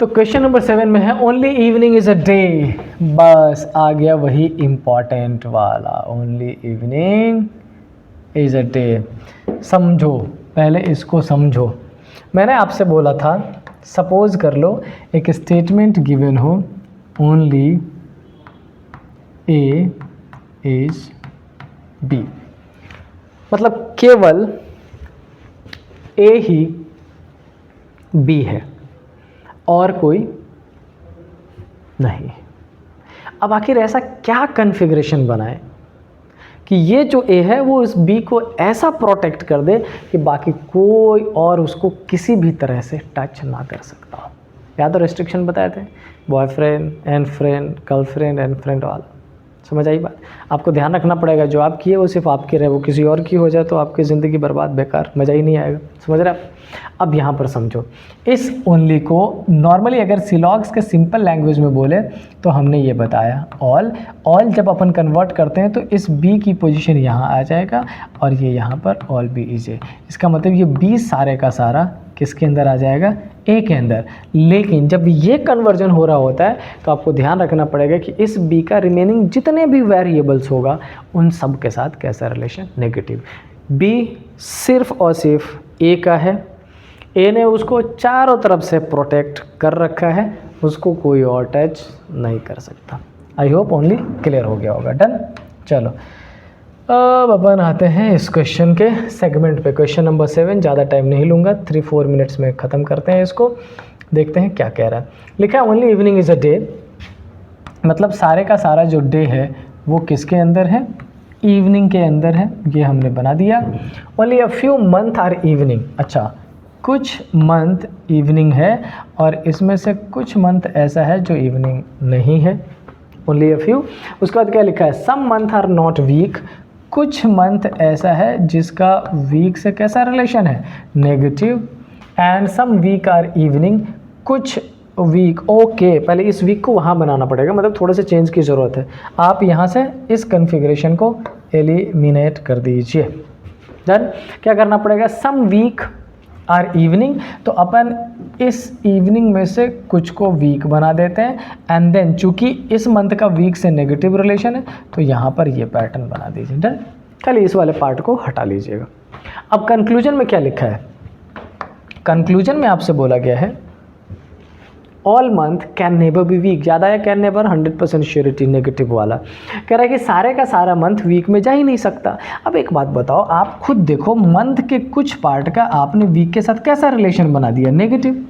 तो question number 7 में है only evening is a day. बस आ गया वही इम्पॉर्टेंट वाला, only evening is a day. समझो, पहले इसको समझो। मैंने आपसे बोला था, सपोज कर लो एक स्टेटमेंट गिवन हो, ओनली ए इज बी, मतलब केवल ए ही बी है और कोई नहीं। अब आखिर ऐसा क्या कॉन्फ़िगरेशन बनाए कि ये जो ए है वो इस बी को ऐसा प्रोटेक्ट कर दे कि बाकी कोई और उसको किसी भी तरह से टच ना कर सकता हो। याद तो रेस्ट्रिक्शन बताए थे, boyfriend and friend, girlfriend and friend वाला। समझ आई बात? आपको ध्यान रखना पड़ेगा, जो आप किए वो सिर्फ आपके रहे, वो किसी और की हो जाए तो आपकी ज़िंदगी बर्बाद, बेकार, मज़ा ही नहीं आएगा। समझ रहे आप? अब यहाँ पर समझो, इस ओनली को नॉर्मली अगर सिलॉग्स के सिंपल लैंग्वेज में बोले तो हमने ये बताया ऑल जब अपन कन्वर्ट करते हैं तो इस बी की पोजीशन यहाँ आ जाएगा और ये यहाँ पर ऑल बी इज ए। इसका मतलब ये बी सारे का सारा किसके अंदर आ जाएगा? ए के अंदर। लेकिन जब ये कन्वर्जन हो रहा होता है तो आपको ध्यान रखना पड़ेगा कि इस बी का रिमेनिंग जितने भी वेरिएबल्स होगा उन सब के साथ कैसा रिलेशन? नेगेटिव। बी सिर्फ और सिर्फ ए का है, ए ने उसको चारों तरफ से प्रोटेक्ट कर रखा है, उसको कोई और टच नहीं कर सकता। आई होप ओनली क्लियर हो गया होगा। डन। चलो अब अपन आते हैं इस क्वेश्चन के सेगमेंट पे। क्वेश्चन नंबर 7, ज़्यादा टाइम नहीं लूँगा, 3-4 मिनट्स में ख़त्म करते हैं इसको। देखते हैं क्या कह रहा है। लिखा है only evening is a day, मतलब सारे का सारा जो डे है वो किसके अंदर है? इवनिंग के अंदर है। ये हमने बना दिया। Only a few month are evening, अच्छा कुछ मंथ इवनिंग है और इसमें से कुछ मंथ ऐसा है जो इवनिंग नहीं है। Only a few. उसके बाद क्या लिखा है? Some month are not week, कुछ मंथ ऐसा है जिसका वीक से कैसा रिलेशन है? Negative. And some week are evening, कुछ वीक, ओके पहले इस वीक को वहाँ बनाना पड़ेगा, मतलब थोड़े से चेंज की ज़रूरत है। आप यहाँ से इस कन्फिग्रेशन को एलिमिनेट कर दीजिए। डन। क्या करना पड़ेगा? सम वीक आर इवनिंग, तो अपन इस इवनिंग में से कुछ को वीक बना देते हैं एंड देन चूंकि इस मंथ का वीक से नेगेटिव रिलेशन है तो यहाँ पर ये पैटर्न बना दीजिए। डन। खाली इस वाले पार्ट को हटा लीजिएगा। अब कंक्लूजन में क्या लिखा है? कंक्लूजन में आपसे बोला गया है all month can never be weak. ज़्यादा है कैन नेवर, 100% श्योरिटी नेगेटिव वाला। कह रहा है कि सारे का सारा मंथ वीक में जा ही नहीं सकता। अब एक बात बताओ, आप खुद देखो, मंथ के कुछ पार्ट का आपने वीक के साथ कैसा रिलेशन बना दिया? नेगेटिव।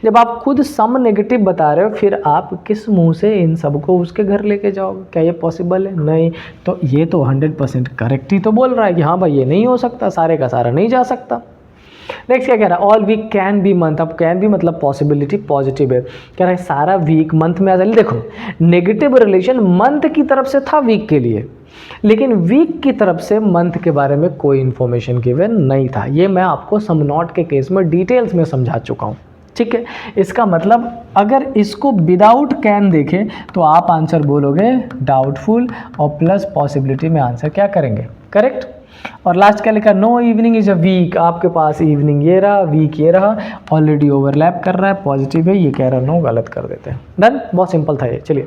जब आप खुद सम नेगेटिव बता रहे हो फिर आप किस मुंह से इन सबको उसके घर लेके जाओगे? क्या ये पॉसिबल है? नहीं। तो ये तो 100% करेक्ट ही तो बोल रहा है कि हाँ भाई ये नहीं हो सकता, सारे का सारा नहीं जा सकता। नेक्स्ट क्या कह रहा है? All week can be month. अब कैन भी मतलब पॉसिबिलिटी पॉजिटिव है। कह रहा है सारा वीक मंथ में आ जाए। देखो नेगेटिव रिलेशन मंथ की तरफ से था वीक के लिए, लेकिन वीक की तरफ से मंथ के बारे में कोई इन्फॉर्मेशन गिवन नहीं था। ये मैं आपको सम नॉट के केस में डिटेल्स में समझा चुका हूँ। ठीक है, इसका मतलब अगर इसको विदाउट कैन देखें तो आप आंसर बोलोगे डाउटफुल और प्लस पॉसिबिलिटी में आंसर क्या करेंगे? करेक्ट। और लास्ट क्या लिखा? No evening is a week. आपके पास इवनिंग ये रहा, वीक ये रहा, ऑलरेडी ओवरलैप कर रहा है, पॉजिटिव है, ये कह रहा नो, गलत कर देते हैं। डन। बहुत सिंपल था ये। चलिए